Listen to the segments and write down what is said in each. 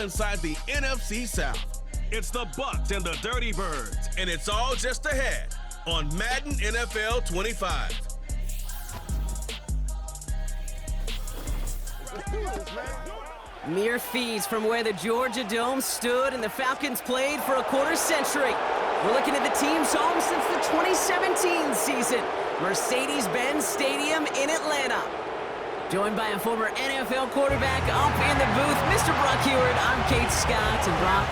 inside the NFC South. It's the Bucks and the Dirty Birds, and it's all just ahead on Madden NFL 25. Mere feeds from where the Georgia Dome stood and the Falcons played for a quarter century. We're looking at the team's home since the 2017 season, Mercedes-Benz Stadium in Atlanta. Joined by a former NFL quarterback up in the booth, Mr. Brock Heward. I'm Kate Scott, and Brock,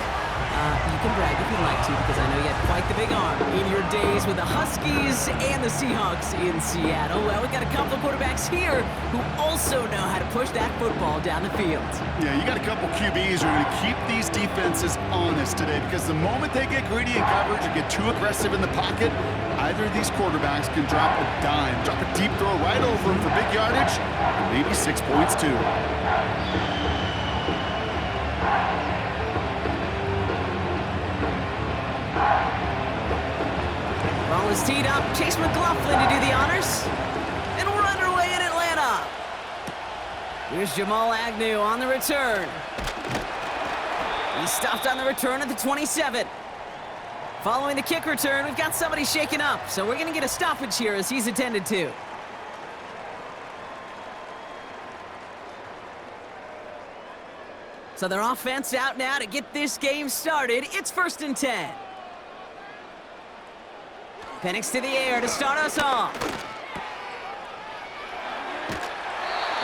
you can brag if you'd like to, because I know you had quite the big arm in your days with the Huskies and the Seahawks in Seattle. Well, we've got a couple of quarterbacks here who also know how to push that football down the field. Yeah, you got a couple QBs who are going to keep these defenses honest today, because the moment they get greedy in coverage or get too aggressive in the pocket, either of these quarterbacks can drop a dime, drop a deep throw right over them for big yardage, and maybe 6 points too. Ball is teed up. Chase McLaughlin to do the honors. And we're underway in Atlanta. Here's Jamal Agnew on the return. He's stopped on the return at the 27. Following the kick return, we've got somebody shaken up, so we're going to get a stoppage here as he's attended to. So their offense out now to get this game started. It's 1st and 10. Penix to the air to start us off.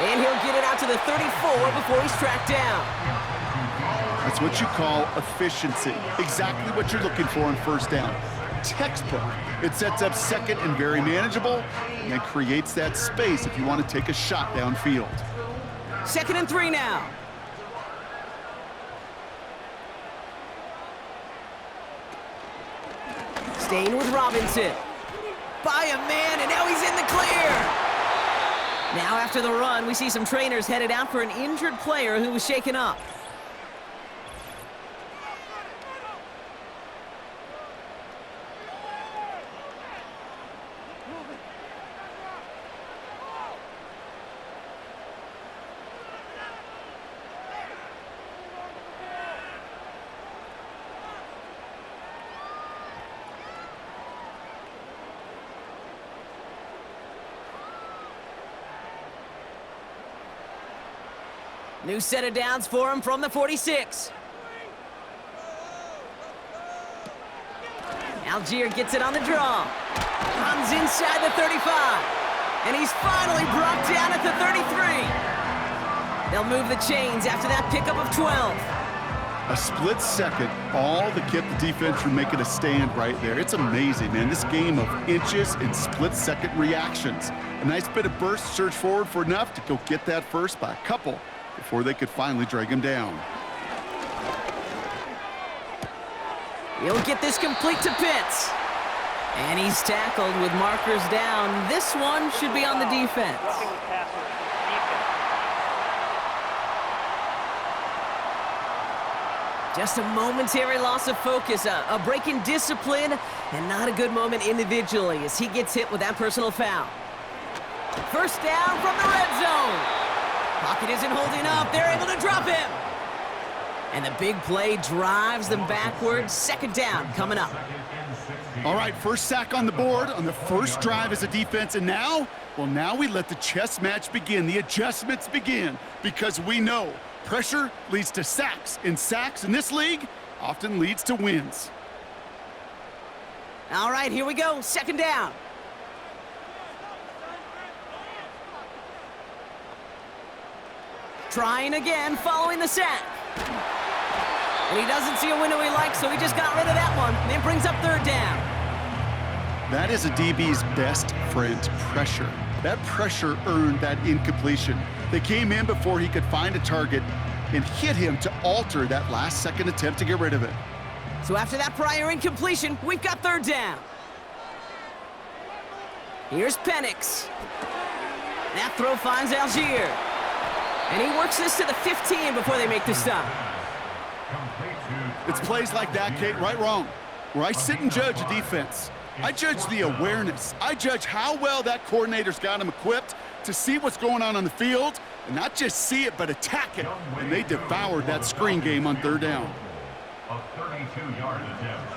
And he'll get it out to the 34 before he's tracked down. That's what you call efficiency. Exactly what you're looking for on first down. Textbook. It sets up second and very manageable, and then creates that space if you want to take a shot downfield. 2nd and 3 now. Staying with Robinson. By a man, and now he's in the clear. Now after the run, we see some trainers headed out for an injured player who was shaken up. New set of downs for him from the 46. Algier gets it on the draw. Runs inside the 35. And he's finally brought down at the 33. They'll move the chains after that pickup of 12. A split second, all to get the defense from making a stand right there. It's amazing, man. This game of inches and split-second reactions. A nice bit of burst, surge forward for enough to go get that first by a couple before they could finally drag him down. He'll get this complete to Pitts. And he's tackled with markers down. This one should be on the defense. Just a momentary loss of focus, a break in discipline, and not a good moment individually as he gets hit with that personal foul. First down from the red zone. Pocket isn't holding up. They're able to drop him. And the big play drives them backwards. 2nd down coming up. All right, first sack on the board on the first drive as a defense. And now, well, now we let the chess match begin. The adjustments begin, because we know pressure leads to sacks. And sacks in this league often leads to wins. All right, here we go. 2nd down. Trying again, following the sack. And he doesn't see a window he likes, so he just got rid of that one. And it brings up 3rd down. That is a DB's best friend, pressure. That pressure earned that incompletion. They came in before he could find a target and hit him to alter that last-second attempt to get rid of it. So after that prior incompletion, we've got 3rd down. Here's Penix. That throw finds Algier. And he works this to the 15 before they make the stop. It's plays like that, Kate, right, wrong, where I sit and judge a defense. I judge the awareness. I judge how well that coordinator's got him equipped to see what's going on the field, and not just see it, but attack it. And they devoured that screen game on third down. A 32-yard attempt.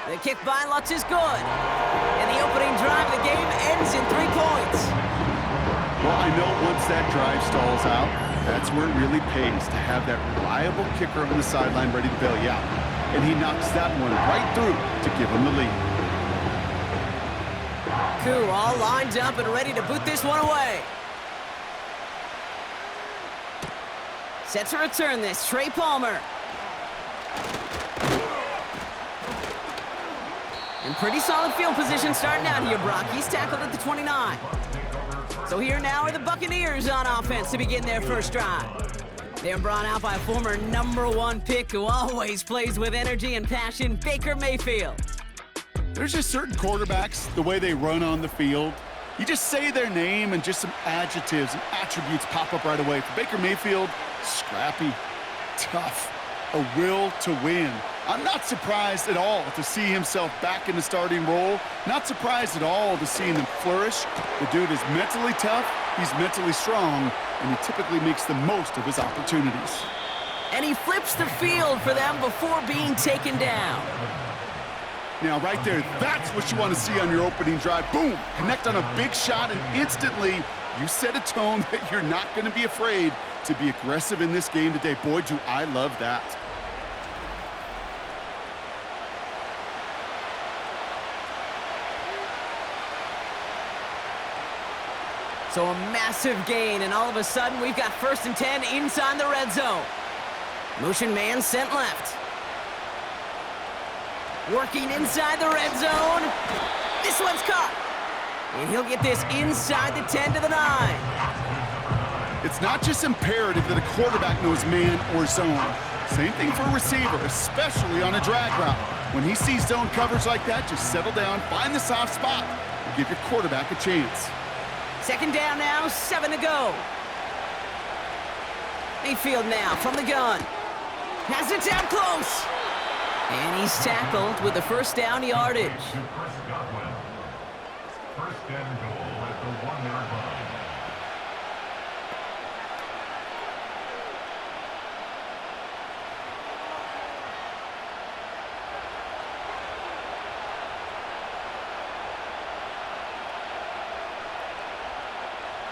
The kick by Lutz is good. And the opening drive of the game ends in 3 points. Well, I know once that drive stalls out, that's where it really pays to have that reliable kicker on the sideline ready to bail you out. And he knocks that one right through to give him the lead. Koo all lined up and ready to boot this one away. Set to return this, Trey Palmer. And pretty solid field position starting out here, Brock. He's tackled at the 29. So here now are the Buccaneers on offense to begin their first drive. They're brought out by a former #1 pick who always plays with energy and passion, Baker Mayfield. There's just certain quarterbacks, the way they run on the field. You just say their name and just some adjectives and attributes pop up right away. For Baker Mayfield, scrappy, tough, a will to win. I'm not surprised at all to see himself back in the starting role. Not surprised at all to see him flourish. The dude is mentally tough, he's mentally strong, and he typically makes the most of his opportunities. And he flips the field for them before being taken down. Now, right there, that's what you want to see on your opening drive. Boom! Connect on a big shot, and instantly you set a tone that you're not going to be afraid to be aggressive in this game today. Boy, do I love that. So a massive gain, and all of a sudden we've got 1st and 10 inside the red zone. Motion man sent left. Working inside the red zone. This one's caught. And he'll get this inside the 10 to the 9. It's not just imperative that a quarterback knows man or zone. Same thing for a receiver, especially on a drag route. When he sees zone coverage like that, just settle down, find the soft spot, and give your quarterback a chance. 2nd down now, 7 to go. Mayfield now from the gun. Has it down close. And he's tackled with the 1st down yardage. First and goal at the 1-yard line.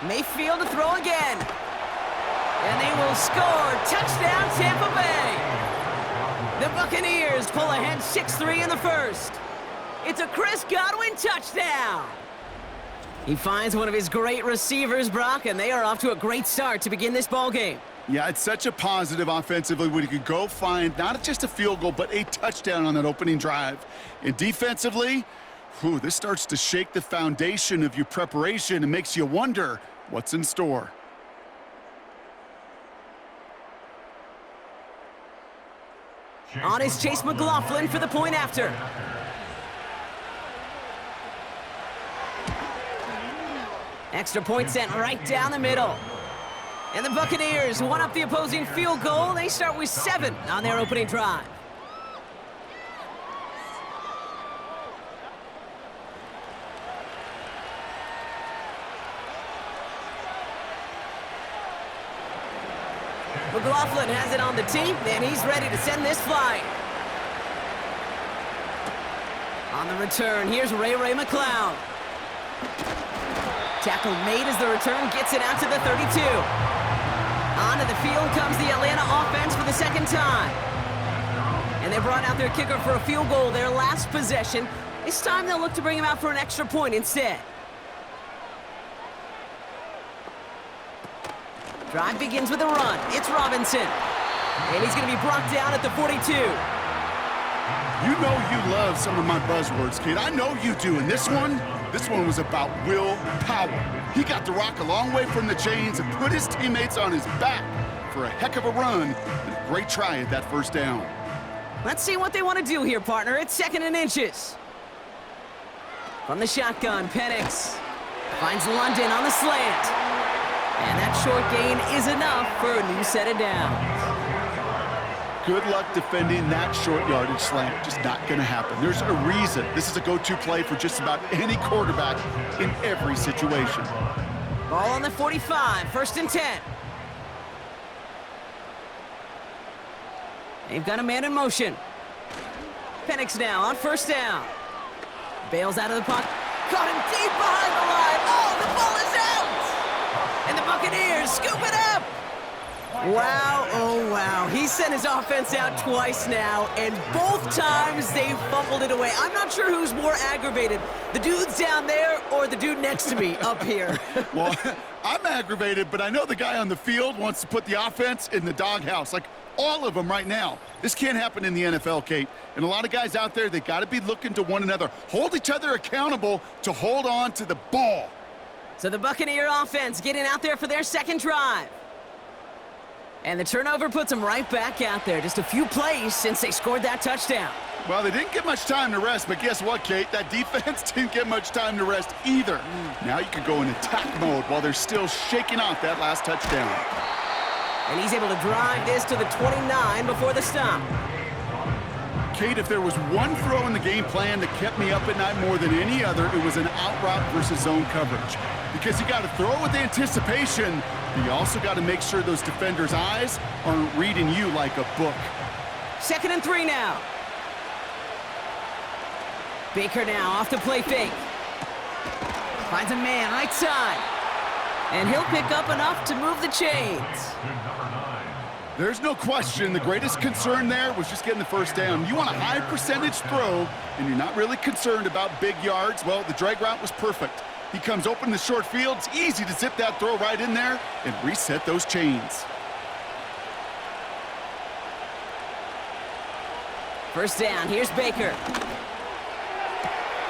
Mayfield to throw again. And they will score. Touchdown, Tampa Bay. The Buccaneers pull ahead 6-3 in the 1st. It's a Chris Godwin touchdown. He finds one of his great receivers, Brock, and they are off to a great start to begin this ballgame. Yeah, it's such a positive offensively when you could go find not just a field goal, but a touchdown on that opening drive. And defensively, this starts to shake the foundation of your preparation and makes you wonder what's in store. On is Chase McLaughlin for the point after. Extra point sent right down the middle. And the Buccaneers one up the opposing field goal. They start with 7 on their opening drive. McLaughlin has it on the tee, and he's ready to send this flying. On the return, here's Ray McLeod. Tackle made as the return gets it out to the 32. Onto the field comes the Atlanta offense for the 2nd time. And they brought out their kicker for a field goal their last possession. This time they'll look to bring him out for an extra point instead. Drive begins with a run. It's Robinson. And he's going to be brought down at the 42. You know you love some of my buzzwords, kid. I know you do. And this one was about will power. He got the rock a long way from the chains and put his teammates on his back for a heck of a run and a great try at that 1st down. Let's see what they want to do here, partner. It's 2nd and inches. From the shotgun, Penix finds London on the slant. And that short gain is enough for a new set of downs. Good luck defending that short yardage slant. Just not going to happen. There's a reason. This is a go-to play for just about any quarterback in every situation. Ball on the 45, 1st and 10. They've got a man in motion. Penix now on 1st down. Bails out of the pocket. Caught him deep behind the line. Oh, the ball is out! And the Buccaneers scoop it up! Wow, oh wow. He sent his offense out twice now, and both times they fumbled it away. I'm not sure who's more aggravated, the dudes down there or the dude next to me up here. Well, I'm aggravated, but I know the guy on the field wants to put the offense in the doghouse, like all of them right now. This can't happen in the NFL, Kate. And a lot of guys out there, they got to be looking to one another. Hold each other accountable to hold on to the ball. So the Buccaneer offense getting out there for their second drive. And the turnover puts them right back out there. Just a few plays since they scored that touchdown. Well, they didn't get much time to rest, but guess what, Kate? That defense didn't get much time to rest either. Now you can go in attack mode while they're still shaking off that last touchdown. And he's able to drive this to the 29 before the stop. Kate, if there was one throw in the game plan that kept me up at night more than any other, it was an out route versus zone coverage. Because you got to throw with anticipation, but you also got to make sure those defenders' eyes aren't reading you like a book. 2nd and 3 now. Baker now off the play fake. Finds a man right side. And he'll pick up enough to move the chains. There's no question the greatest concern there was just getting the 1st down. You want a high percentage throw, and you're not really concerned about big yards. Well, the drag route was perfect. He comes open in the short field. It's easy to zip that throw right in there and reset those chains. 1st down, here's Baker.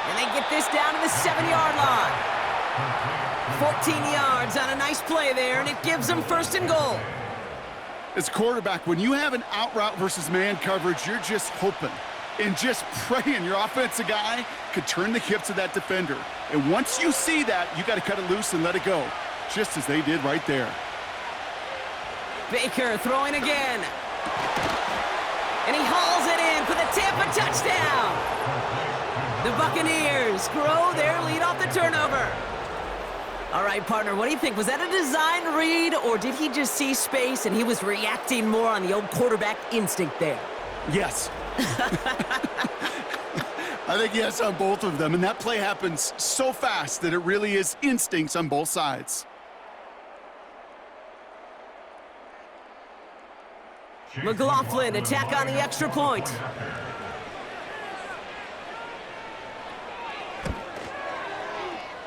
And they get this down to the 7-yard line. 14 yards on a nice play there, and it gives them 1st and goal. As a quarterback, when you have an out route versus man coverage, you're just hoping and just praying your offensive guy could turn the hips of that defender. And once you see that, you got to cut it loose and let it go, just as they did right there. Baker throwing again. And he hauls it in for the Tampa touchdown. The Buccaneers grow their lead off the turnover. All right, partner, what do you think? Was that a design read, or did he just see space and he was reacting more on the old quarterback instinct there? Yes. I think yes on both of them, and that play happens so fast that it really is instincts on both sides. McLaughlin attack on the extra point.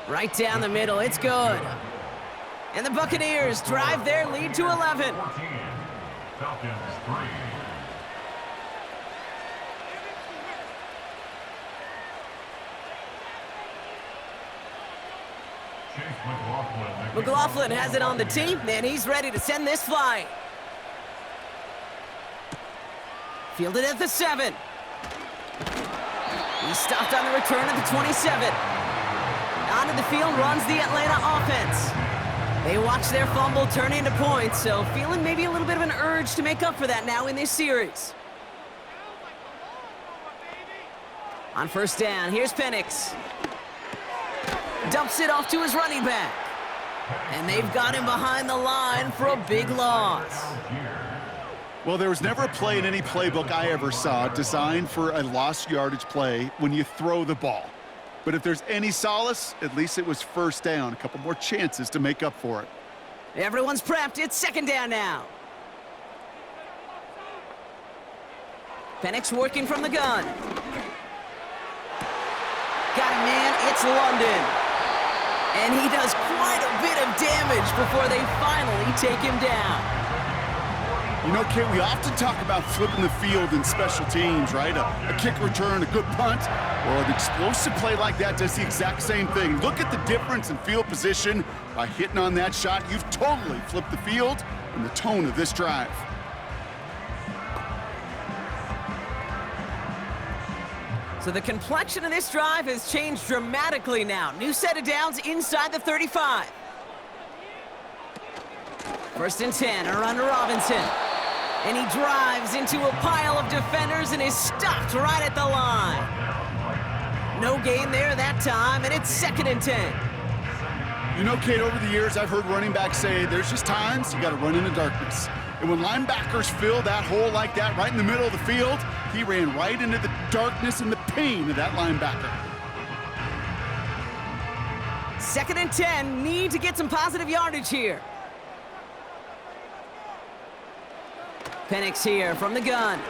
Right down the middle, it's good. And the Buccaneers drive their lead to 11. 14, Falcons 3. McLaughlin has it on the tee, and he's ready to send this flying. Fielded at the 7. He's stopped on the return at the 27. Onto the field runs the Atlanta offense. They watch their fumble turn into points, so feeling maybe a little bit of an urge to make up for that now in this series. On 1st down, here's Penix. Dumps it off to his running back. And they've got him behind the line for a big loss. Well, there was never a play in any playbook I ever saw designed for a lost yardage play when you throw the ball. But if there's any solace, at least it was 1st down. A couple more chances to make up for it. Everyone's prepped. It's 2nd down now. Penix working from the gun. Got a man. It's London. And he does quite a bit of damage before they finally take him down. You know, Kate, we often talk about flipping the field in special teams, right? A kick return, a good punt. Well, an explosive play like that does the exact same thing. Look at the difference in field position. By hitting on that shot, you've totally flipped the field and the tone of this drive. So the complexion of this drive has changed dramatically now. New set of downs inside the 35. 1st and 10, around to Robinson. And he drives into a pile of defenders and is stopped right at the line. No gain there that time, and it's 2nd and 10. You know, Kate, over the years, I've heard running backs say there's just times you got to run in the darkness. And when linebackers fill that hole like that right in the middle of the field, he ran right into the darkness and the pain of that linebacker. 2nd and 10, need to get some positive yardage here. Penix here from the gun.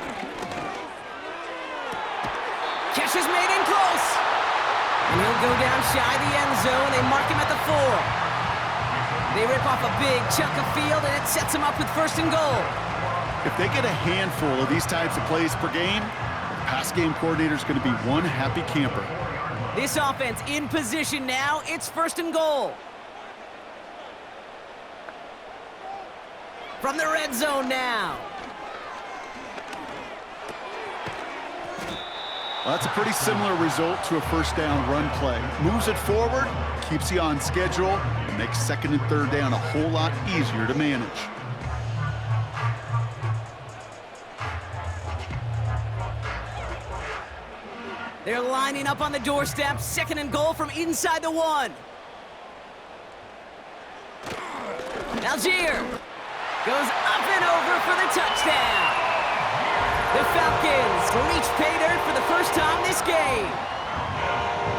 Catch is made in close. And he'll go down shy of the end zone. They mark him at the 4. They rip off a big chunk of field, and it sets him up with 1st and goal. If they get a handful of these types of plays per game, the pass game coordinator is going to be one happy camper. This offense in position now. It's 1st and goal. From the red zone now. Well, that's a pretty similar result to a 1st down run play. Moves it forward, keeps you on schedule, and makes 2nd and 3rd down a whole lot easier to manage. They're lining up on the doorstep. 2nd and goal from inside the 1. Algier goes up and over for the touchdown. The Falcons reach pay dirt for the first time this game.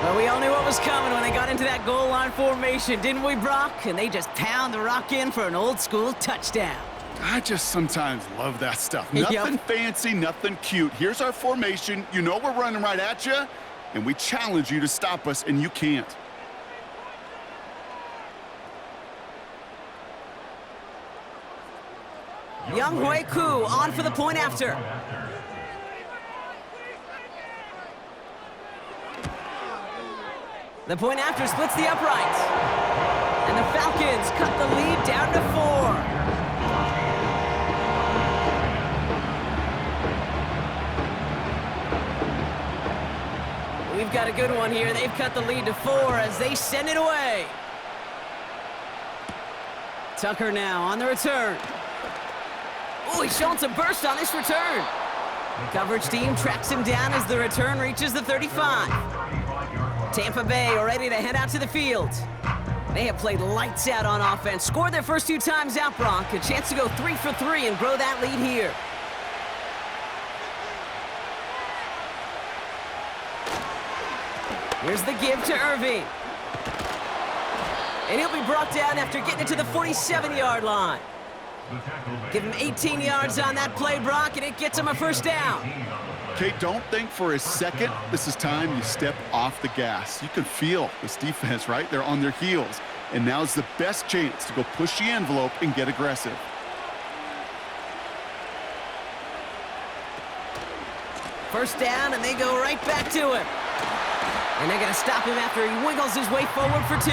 Well, we all knew what was coming when they got into that goal line formation, didn't we, Brock? And they just pound the rock in for an old-school touchdown. I just sometimes love that stuff. Nothing fancy, nothing cute. Here's our formation. You know we're running right at you, and we challenge you to stop us, and you can't. Young Hui Koo on for the point after. The point after splits the uprights. And the Falcons cut the lead down to 4. We've got a good one here. They've cut the lead to 4 as they send it away. Tucker now on the return. Oh, he's showing some burst on this return. Coverage team tracks him down as the return reaches the 35. Tampa Bay are ready to head out to the field. They have played lights out on offense, scored their first 2 times out, Brock. A chance to go 3 for 3 and grow that lead here. Here's the give to Irving. And he'll be brought down after getting it to the 47-yard line. Give him 18 yards on that play, Brock, and it gets him a 1st down. Okay, don't think for a second this is time you step off the gas. You can feel this defense, right? They're on their heels. And now's the best chance to go push the envelope and get aggressive. First down, and they go right back to him. And they're going to stop him after he wiggles his way forward for 2.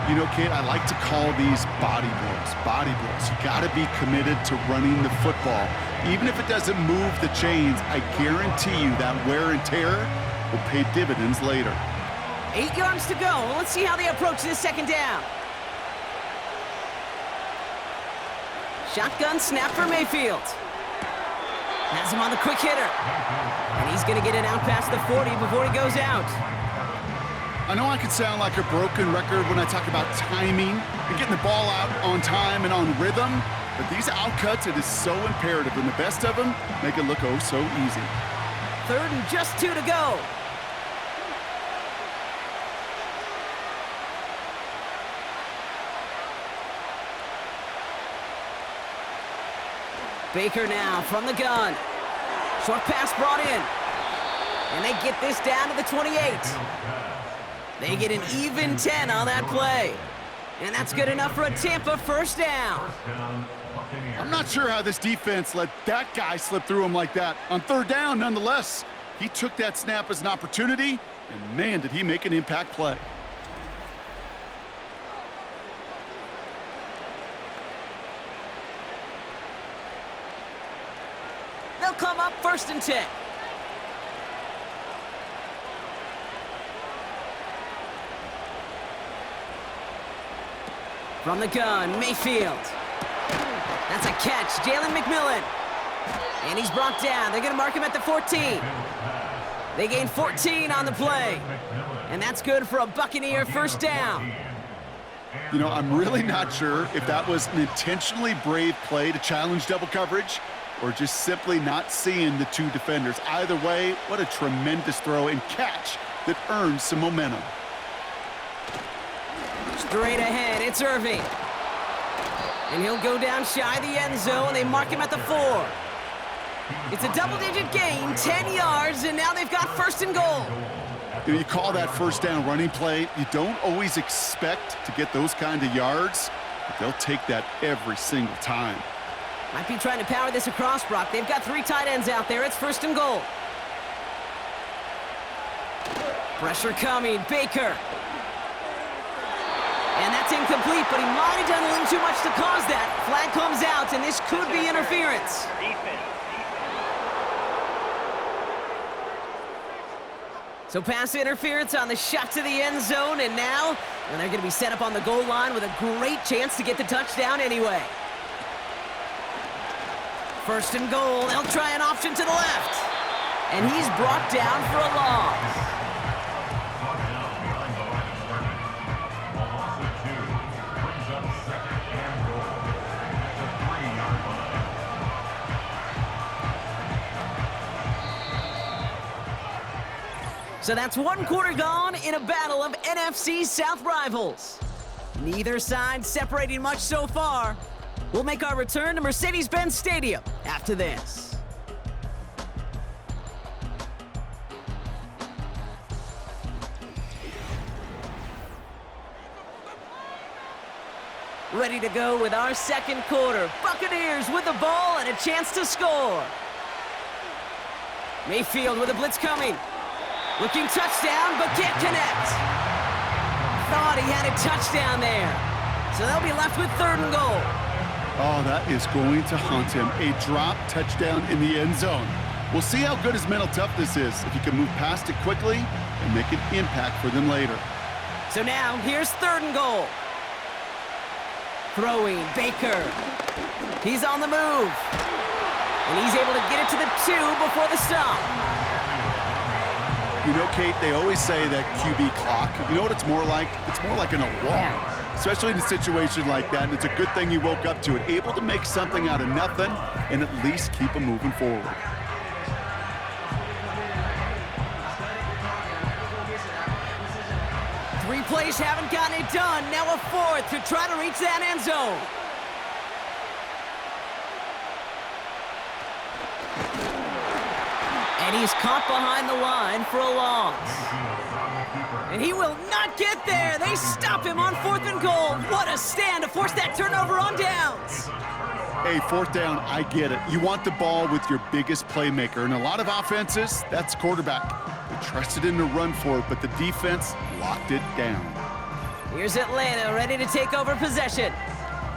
You know, Kate, I like to call these body blows. Body blows. You got to be committed to running the football. Even if it doesn't move the chains, I guarantee you that wear and tear will pay dividends later. 8 yards to go. Let's see how they approach this 2nd down. Shotgun snap for Mayfield. Has him on the quick hitter. And he's going to get it out past the 40 before he goes out. I know I could sound like a broken record when I talk about timing and getting the ball out on time and on rhythm, but these outcuts, it is so imperative, and the best of them make it look oh so easy. 3rd and just 2 to go. Baker now from the gun. Short pass brought in. And they get this down to the 28. They get an even 10 on that play. And that's good enough for a Tampa 1st down. I'm not sure how this defense let that guy slip through him like that. On 3rd down, nonetheless, he took that snap as an opportunity, and man, did he make an impact play. They'll come up 1st and 10. From the gun, Mayfield. That's a catch, Jalen McMillan. And he's brought down. They're going to mark him at the 14. They gain 14 on the play. And that's good for a Buccaneer first down. You know, I'm really not sure if that was an intentionally brave play to challenge double coverage or just simply not seeing the two defenders. Either way, what a tremendous throw and catch that earns some momentum. Straight ahead, it's Irving. And he'll go down shy of the end zone. They mark him at the 4. It's a double-digit gain, 10 yards, and now they've got first and goal. You call that first down running play. You don't always expect to get those kind of yards, but they'll take that every single time. Might be trying to power this across, Brock. They've got 3 tight ends out there. It's first and goal. Pressure coming, Baker. And that's incomplete, but he might have done a little too much to cause that. Flag comes out, and this could be interference. So pass interference on the shot to the end zone, and now they're going to be set up on the goal line with a great chance to get the touchdown anyway. First and goal, they'll try an option to the left. And he's brought down for a loss. So that's 1 quarter gone in a battle of NFC South rivals. Neither side separating much so far. We'll make our return to Mercedes-Benz Stadium after this. Ready to go with our second quarter. Buccaneers with the ball and a chance to score. Mayfield with a blitz coming. Looking touchdown, but can't connect. Thought he had a touchdown there. So they'll be left with third and goal. Oh, that is going to haunt him. A drop touchdown in the end zone. We'll see how good his mental toughness is if he can move past it quickly and make an impact for them later. So now, here's third and goal. Throwing, Baker. He's on the move. And he's able to get it to the 2 before the stop. You know, Kate, they always say that QB clock, you know what it's more like? It's more like an alarm, especially in a situation like that. And it's a good thing you woke up to it, able to make something out of nothing and at least keep them moving forward. Three plays haven't gotten it done. Now a 4th to try to reach that end zone. And he's caught behind the line for a loss. And he will not get there. They stop him on 4th and goal. What a stand to force that turnover on downs. Hey, 4th down, I get it. You want the ball with your biggest playmaker. And a lot of offenses, that's quarterback. They trusted him to run for it, but the defense locked it down. Here's Atlanta ready to take over possession.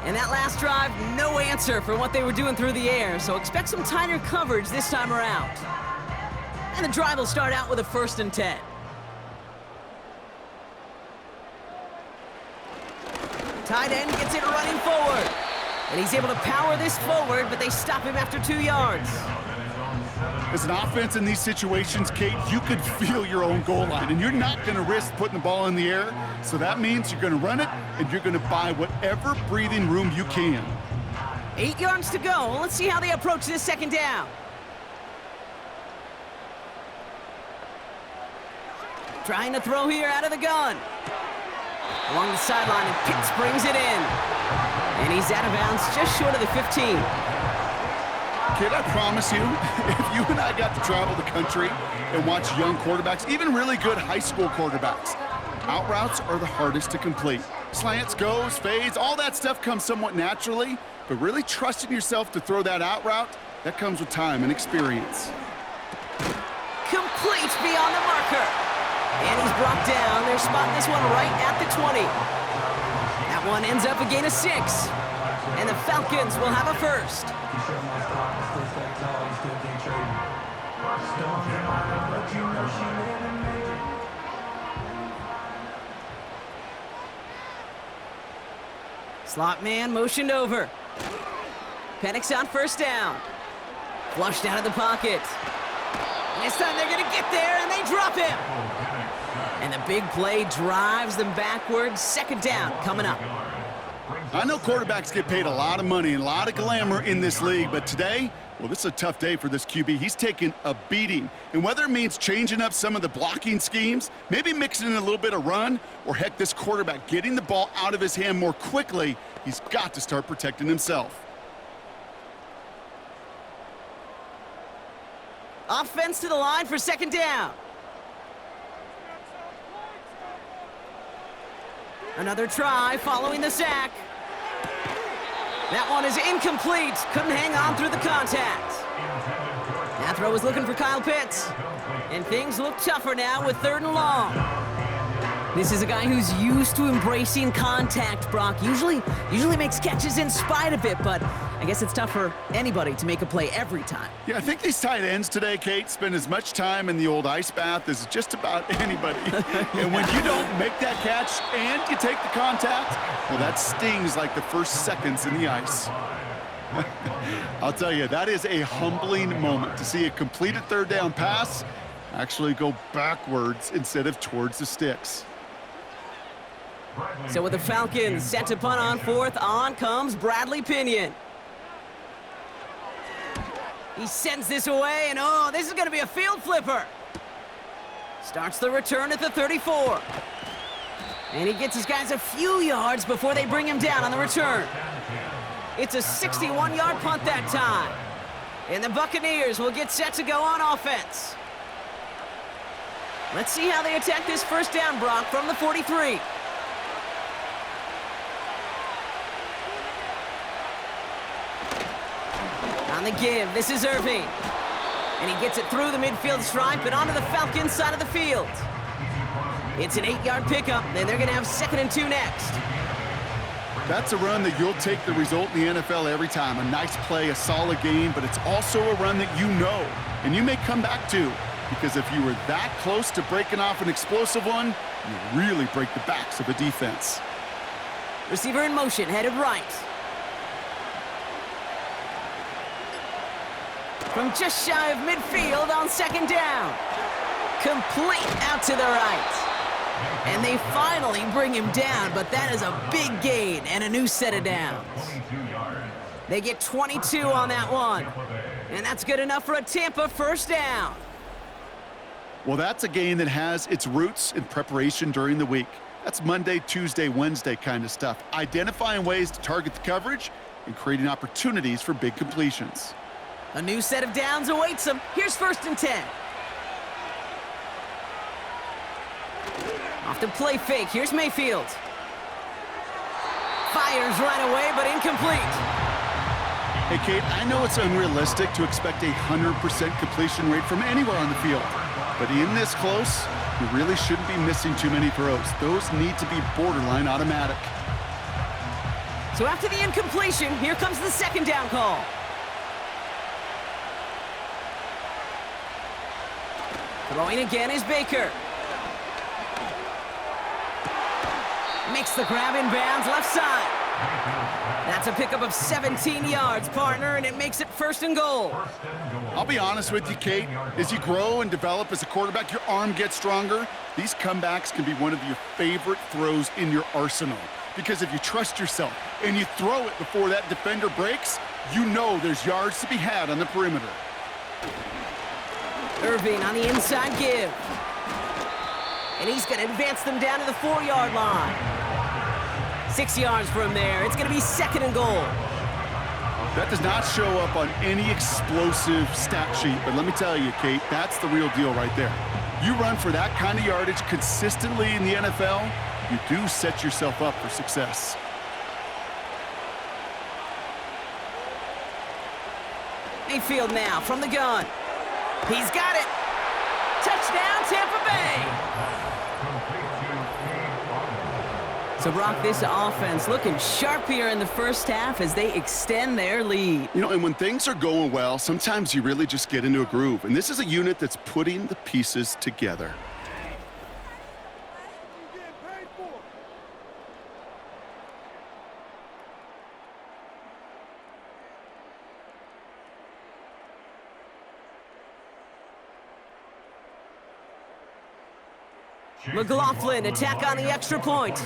And that last drive, no answer for what they were doing through the air. So expect some tighter coverage this time around. And the drive will start out with a 1st and 10. Tight end gets it running forward. And he's able to power this forward, but they stop him after 2 yards. As an offense in these situations, Kate, you could feel your own goal line, and you're not going to risk putting the ball in the air. So that means you're going to run it, and you're going to buy whatever breathing room you can. 8 yards to go. Let's see how they approach this second down. Trying to throw here out of the gun. Along the sideline, and Pitts brings it in. And he's out of bounds just short of the 15. Kid, I promise you, if you and I got to travel the country and watch young quarterbacks, even really good high school quarterbacks, out routes are the hardest to complete. Slants, goes, fades, all that stuff comes somewhat naturally, but really trusting yourself to throw that out route, that comes with time and experience. Complete beyond the marker. And he's brought down. They're spotting this one right at the 20. That one ends up a gain of 6. And the Falcons will have a first. Slot man motioned over. Penix on first down. Flushed out of the pocket. And this time they're going to get there, and they drop him. And the big play drives them backwards. Second down coming up. I know quarterbacks get paid a lot of money and a lot of glamour in this league, but today, well, this is a tough day for this QB. He's taken a beating. And whether it means changing up some of the blocking schemes, maybe mixing in a little bit of run, or heck, this quarterback getting the ball out of his hand more quickly, he's got to start protecting himself. Offense to the line for second down. Another try following the sack. That one is incomplete. Couldn't hang on through the contact. That throw was looking for Kyle Pitts. And things look tougher now with 3rd and long. This is a guy who's used to embracing contact, Brock. Usually makes catches in spite of it, but I guess it's tough for anybody to make a play every time. Yeah, I think these tight ends today, Kate, spend as much time in the old ice bath as just about anybody. And when you don't make that catch and you take the contact, well, that stings like the first seconds in the ice. I'll tell you, that is a humbling moment to see a completed 3rd down pass actually go backwards instead of towards the sticks. So with the Falcons set to punt on 4th, on comes Bradley Pinion. He sends this away, and oh, this is going to be a field flipper. Starts the return at the 34. And he gets his guys a few yards before they bring him down on the return. It's a 61-yard punt that time. And the Buccaneers will get set to go on offense. Let's see how they attack this first down, Brock, from the 43. On the give, this is Irving. And he gets it through the midfield stripe and onto the Falcons side of the field. It's an 8-yard pickup, and they're going to have 2nd and 2 next. That's a run that you'll take the result in the NFL every time. A nice play, a solid game, but it's also a run that you know and you may come back to, because if you were that close to breaking off an explosive one, you really break the backs of a defense. Receiver in motion, headed right. From just shy of midfield on 2nd down. Complete out to the right. And they finally bring him down, but that is a big gain and a new set of downs. They get 22 on that one. And that's good enough for a Tampa first down. Well, that's a game that has its roots in preparation during the week. That's Monday, Tuesday, Wednesday kind of stuff. Identifying ways to target the coverage and creating opportunities for big completions. A new set of downs awaits them. Here's 1st and 10. Off the play fake. Here's Mayfield. Fires right away, but incomplete. Hey, Kate, I know it's unrealistic to expect a 100% completion rate from anywhere on the field. But in this close, you really shouldn't be missing too many throws. Those need to be borderline automatic. So after the incompletion, here comes the 2nd down call. Throwing again is Baker. Makes the grab in bounds left side. That's a pickup of 17 yards, partner, and it makes it 1st and goal. I'll be honest with you, Kate. As you grow and develop as a quarterback, your arm gets stronger. These comebacks can be one of your favorite throws in your arsenal. Because if you trust yourself and you throw it before that defender breaks, you know there's yards to be had on the perimeter. Irving on the inside give. And he's going to advance them down to the 4-yard line. 6 yards from there. It's going to be 2nd and goal. That does not show up on any explosive stat sheet, but let me tell you, Kate, that's the real deal right there. You run for that kind of yardage consistently in the NFL, you do set yourself up for success. Mayfield now from the gun. He's got it. Touchdown, Tampa Bay. So, Brock, this offense looking sharp here in the first half as they extend their lead. You know, and when things are going well, sometimes you really just get into a groove. And this is a unit that's putting the pieces together. McLaughlin attack on the extra point.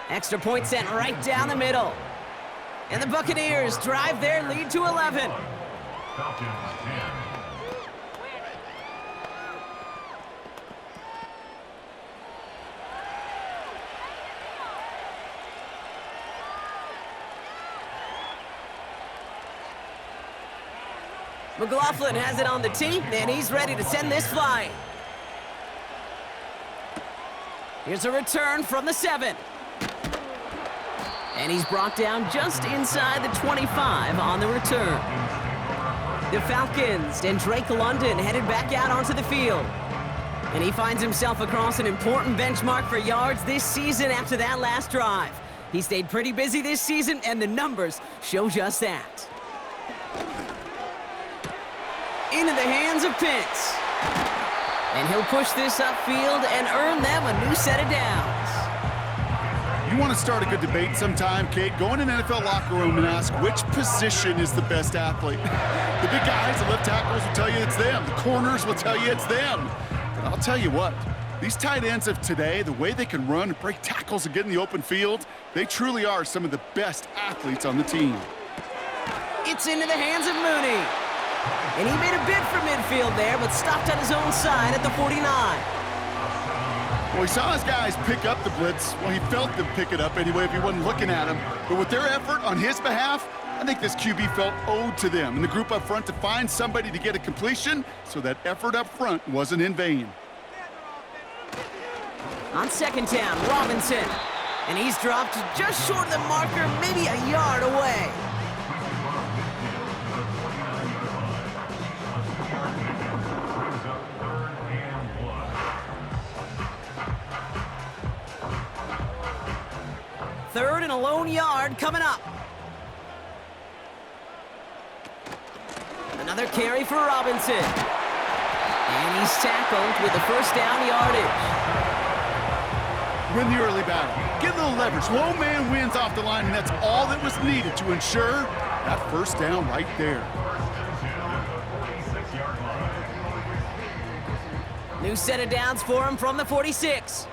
Extra point sent right down the middle. And the Buccaneers drive their lead to 11. Falcons 10. McLaughlin has it on the tee, and he's ready to send this flying. Here's a return from the 7. And he's brought down just inside the 25 on the return. The Falcons and Drake London headed back out onto the field. And he finds himself across an important benchmark for yards this season after that last drive. He stayed pretty busy this season, and the numbers show just that. Into the hands of Pitts. And he'll push this upfield and earn them a new set of downs. You want to start a good debate sometime, Kate? Go in an NFL locker room and ask which position is the best athlete. The big guys, the left tackles will tell you it's them. The corners will tell you it's them. But I'll tell you what, these tight ends of today, the way they can run and break tackles and get in the open field, they truly are some of the best athletes on the team. It's into the hands of Mooney. And he made a bid for midfield there, but stopped on his own side at the 49. Well, he saw his guys pick up the blitz. Well, he felt them pick it up anyway if he wasn't looking at him. But with their effort on his behalf, I think this QB felt owed to them and the group up front to find somebody to get a completion, so that effort up front wasn't in vain. On second down, Robinson. And he's dropped just short of the marker, maybe a yard away. Third and a lone yard coming up. Another carry for Robinson. And he's tackled with the first down yardage. Win the early battle. Get a little leverage. Low man wins off the line, and that's all that was needed to ensure that first down right there. New set of downs for him from the 46.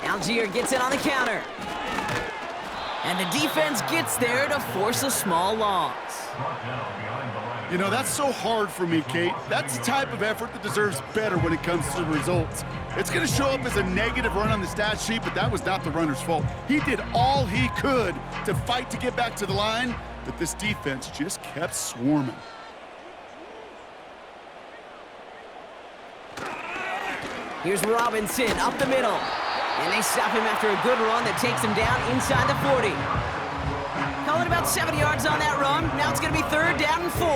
Algier gets it on the counter. And the defense gets there to force a small loss. You know, that's so hard for me, Kate. That's the type of effort that deserves better when it comes to the results. It's going to show up as a negative run on the stat sheet, but that was not the runner's fault. He did all he could to fight to get back to the line, but this defense just kept swarming. Here's Robinson up the middle. And they stop him after a good run that takes him down inside the 40. Call it about 7 yards on that run. Now it's going to be third down and 4.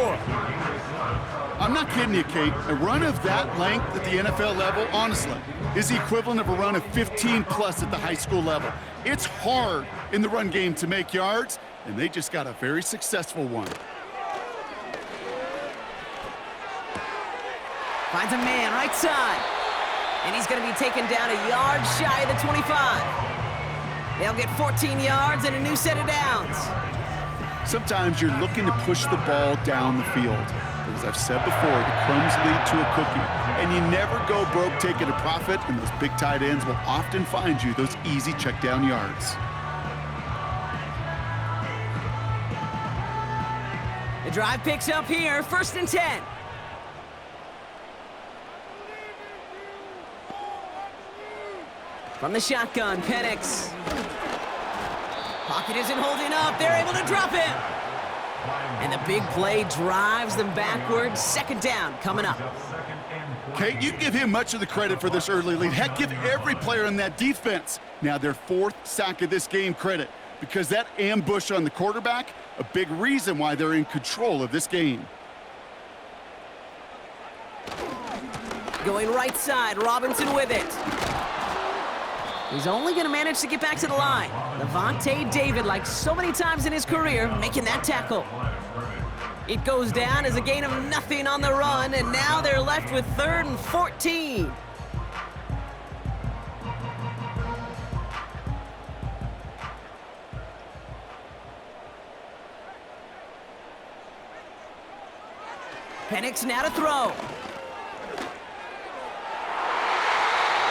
I'm not kidding you, Kate. A run of that length at the NFL level, honestly, is the equivalent of a run of 15-plus at the high school level. It's hard in the run game to make yards, and they just got a very successful one. Finds a man right side. And he's going to be taken down a yard shy of the 25. They'll get 14 yards and a new set of downs. Sometimes you're looking to push the ball down the field. But as I've said before, the crumbs lead to a cookie. And you never go broke taking a profit, and those big tight ends will often find you those easy check down yards. The drive picks up here, 1st and 10. From the shotgun, Penix. Pocket isn't holding up. They're able to drop him. And the big play drives them backwards. 2nd down coming up. Kate, you give him much of the credit for this early lead. Heck, give every player in that defense now their 4th sack of this game credit, because that ambush on the quarterback, a big reason why they're in control of this game. Going right side, Robinson with it. He's only going to manage to get back to the line. Levante David, like so many times in his career, making that tackle. It goes down as a gain of nothing on the run, and now they're left with 3rd and 14. Penix now to throw.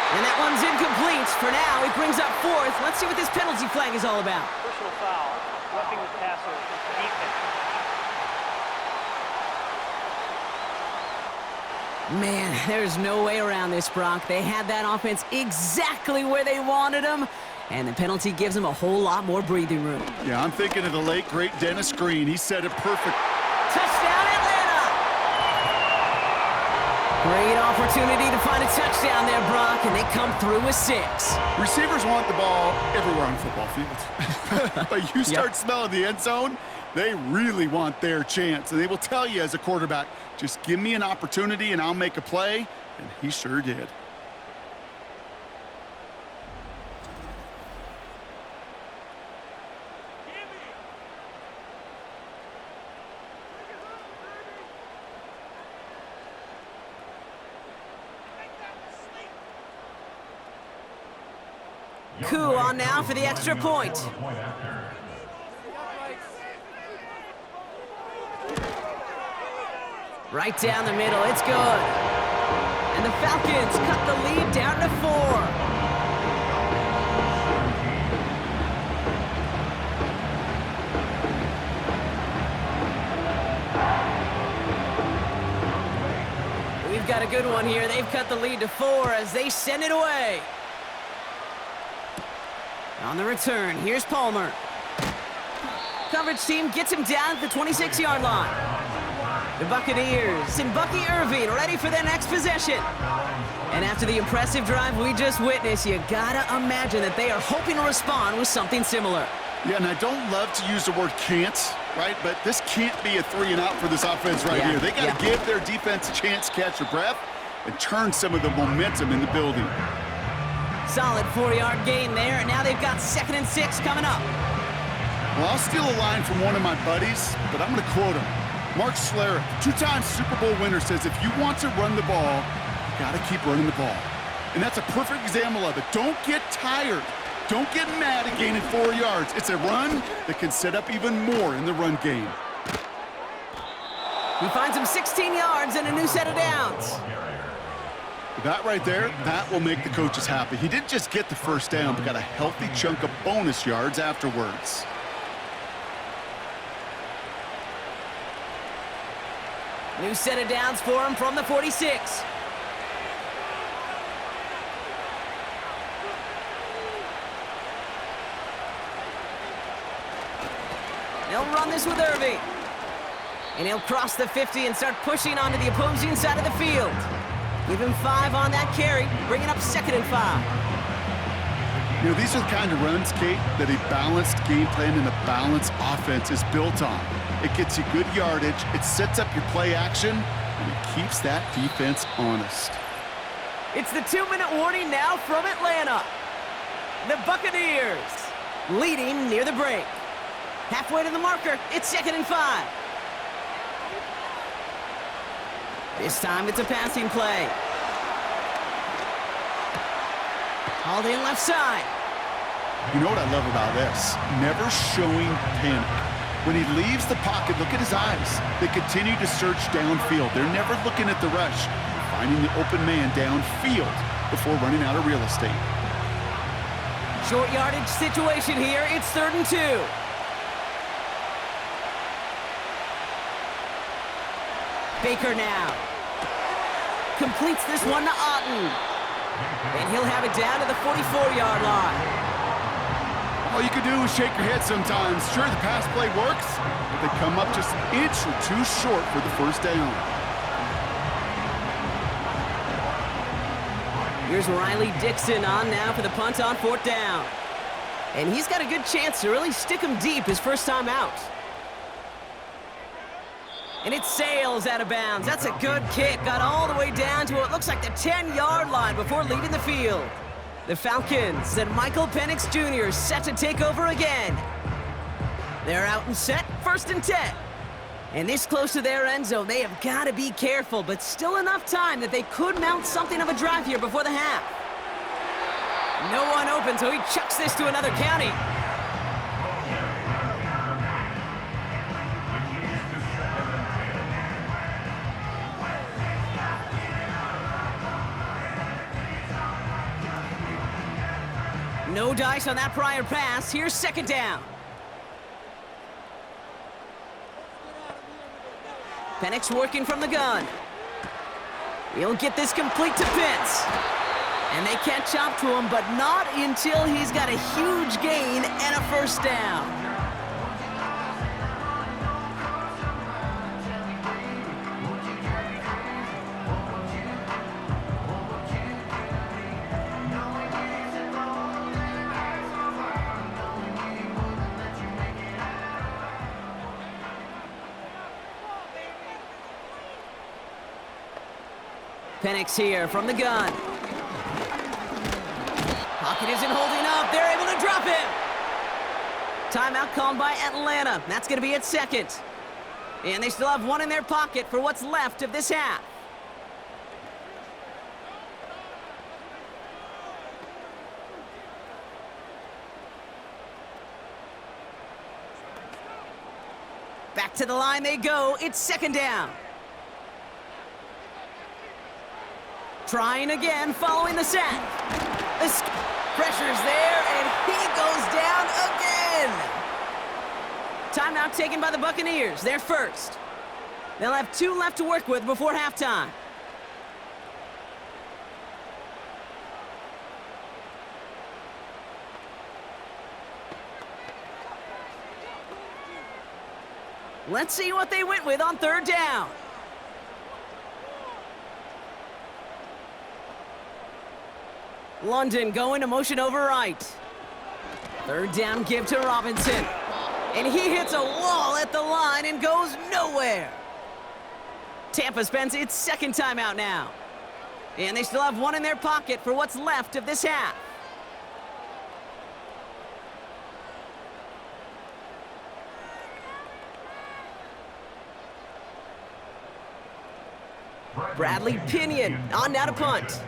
And that one's incomplete. For now, he brings up fourth. Let's see what this penalty flag is all about. Personal foul, roughing the passer, defense. Man, there's no way around this, Brock. They had that offense exactly where they wanted them, and the penalty gives them a whole lot more breathing room. Yeah, I'm thinking of the late, great Dennis Green. He said it perfect. Touchdown, Atlanta! Great opportunity to find a touchdown there, Brock, and they come through with 6. Receivers want the ball everywhere on the football field. But you start smelling the end zone, they really want their chance. And they will tell you as a quarterback, just give me an opportunity and I'll make a play. And he sure did. Coup on now for the extra point. Right down the middle, it's good. And the Falcons cut the lead down to 4. We've got a good one here. They've cut the lead to 4 as they send it away. On the return, here's Palmer. Coverage team gets him down at the 26-yard line. The Buccaneers and Bucky Irving ready for their next possession. And after the impressive drive we just witnessed, you gotta imagine that they are hoping to respond with something similar. Yeah, and I don't love to use the word can't, right? But this can't be a 3-and-out for this offense right here. They got to give their defense a chance to catch their breath and turn some of the momentum in the building. Solid 4-yard gain there, and now they've got 2nd and 6 coming up. Well, I'll steal a line from one of my buddies, but I'm going to quote him. Mark Schlereth, 2-time Super Bowl winner, says if you want to run the ball, you got to keep running the ball. And that's a perfect example of it. Don't get tired. Don't get mad at gaining 4 yards. It's a run that can set up even more in the run game. He finds him 16 yards and a new set of downs. That right there, that will make the coaches happy. He didn't just get the first down, but got a healthy chunk of bonus yards afterwards. New set of downs for him from the 46. They'll run this with Irving. And he'll cross the 50 and start pushing onto the opposing side of the field. Give him 5 on that carry, bringing up 2nd and 5. You know, these are the kind of runs, Kate, that a balanced game plan and a balanced offense is built on. It gets you good yardage, it sets up your play action, and it keeps that defense honest. It's the 2-minute warning now from Atlanta. The Buccaneers leading near the break. Halfway to the marker, it's 2nd and 5. This time it's a passing play. Hauled in left side. You know what I love about this? Never showing panic. When he leaves the pocket, look at his eyes. They continue to search downfield. They're never looking at the rush. They're finding the open man downfield before running out of real estate. Short yardage situation here. It's 3rd and 2. Baker now. Completes this one to Otten. And he'll have it down to the 44-yard line. All you can do is shake your head sometimes. Sure, the pass play works, but they come up just an inch or 2 short for the first down. Here's Riley Dixon on now for the punt on 4th down. And he's got a good chance to really stick him deep his first time out. And it sails out of bounds. That's a good kick. Got all the way down to what looks like the 10-yard line before leaving the field. The Falcons and Michael Penix Jr. set to take over again. They're out and set, 1st and 10. And this close to their end zone, they have got to be careful, but still enough time that they could mount something of a drive here before the half. No one open, so he chucks this to another county. No dice on that prior pass. Here's second down. Penix working from the gun. He'll get this complete to Pitts. And they catch up to him, but not until he's got a huge gain and a first down. Penix here from the gun. Pocket isn't holding up. They're able to drop him. Timeout called by Atlanta. That's going to be at second. And they still have one in their pocket for what's left of this half. Back to the line they go. It's second down. Trying again, following the sack. The pressure's there, and he goes down again. Timeout taken by the Buccaneers. They're first. They'll have 2 left to work with before halftime. Let's see what they went with on third down. London going to motion over right. Third down give to Robinson. And he hits a wall at the line and goes nowhere. Tampa spends its second timeout now. And they still have one in their pocket for what's left of this half. Bradley Pinion on now to punt.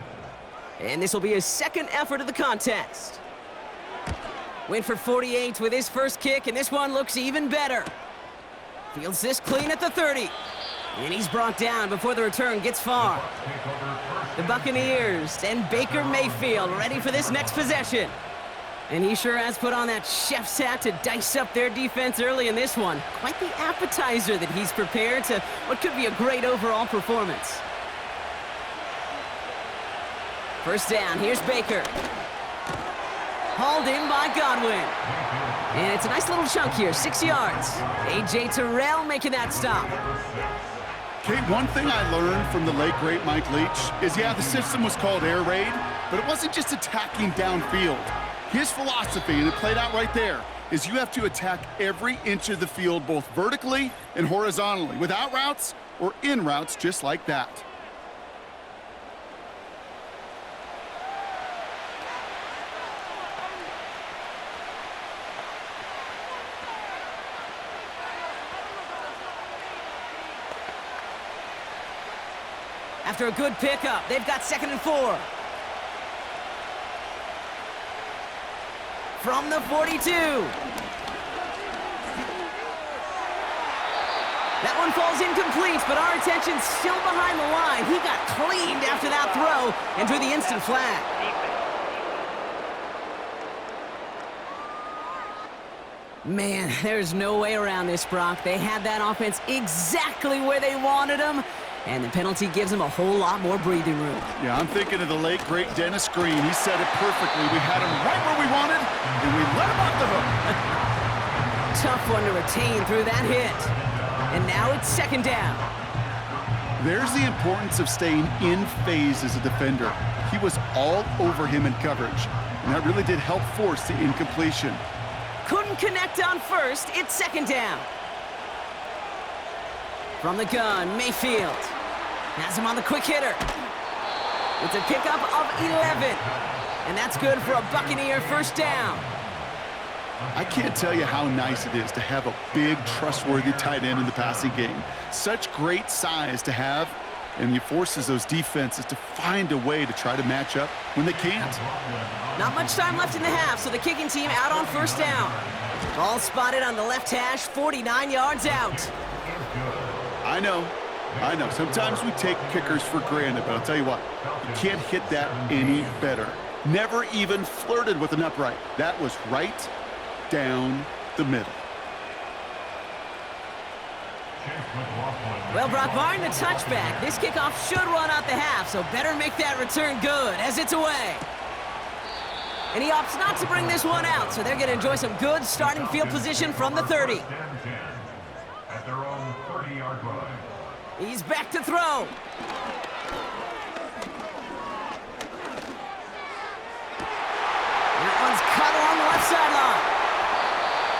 And this will be his second effort of the contest. Went for 48 with his first kick, and this one looks even better. Fields this clean at the 30. And he's brought down before the return gets far. The Buccaneers and Baker Mayfield ready for this next possession. And he sure has put on that chef's hat to dice up their defense early in this one. Quite the appetizer that he's prepared to what could be a great overall performance. First down, here's Baker. Hauled in by Godwin. And it's a nice little chunk here, 6 yards. A.J. Terrell making that stop. Kate, one thing I learned from the late, great Mike Leach is, yeah, the system was called air raid, but it wasn't just attacking downfield. His philosophy, and it played out right there, is you have to attack every inch of the field, both vertically and horizontally, with out routes or in routes just like that. After a good pickup, they've got 2nd and 4. From the 42. That one falls incomplete, but our attention's still behind the line. He got cleaned after that throw and drew the instant flag. Man, there's no way around this, Brock. They had that offense exactly where they wanted them, and the penalty gives them a whole lot more breathing room. Yeah, I'm thinking of the late, great Dennis Green. He said it perfectly. We had him right where we wanted, and we let him off the hook. Tough one to retain through that hit. And now it's 2nd down. There's the importance of staying in phase as a defender. He was all over him in coverage, and that really did help force the incompletion. Couldn't connect on first. It's 2nd down. From the gun, Mayfield has him on the quick hitter. It's a pickup of 11. And that's good for a Buccaneer first down. I can't tell you how nice it is to have a big, trustworthy tight end in the passing game. Such great size to have, and he forces those defenses to find a way to try to match up when they can't. Not much time left in the half, so the kicking team out on first down. Ball spotted on the left hash, 49 yards out. I know. Sometimes we take kickers for granted, but I'll tell you what, you can't hit that any better. Never even flirted with an upright. That was right down the middle. Well, Brock, barring the touchback, this kickoff should run out the half, so better make that return good as it's away. And he opts not to bring this one out, so they're going to enjoy some good starting field position from the 30. At their own 30-yard line. He's back to throw. That one's cut along the left sideline.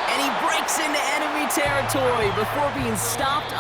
And he breaks into enemy territory before being stopped on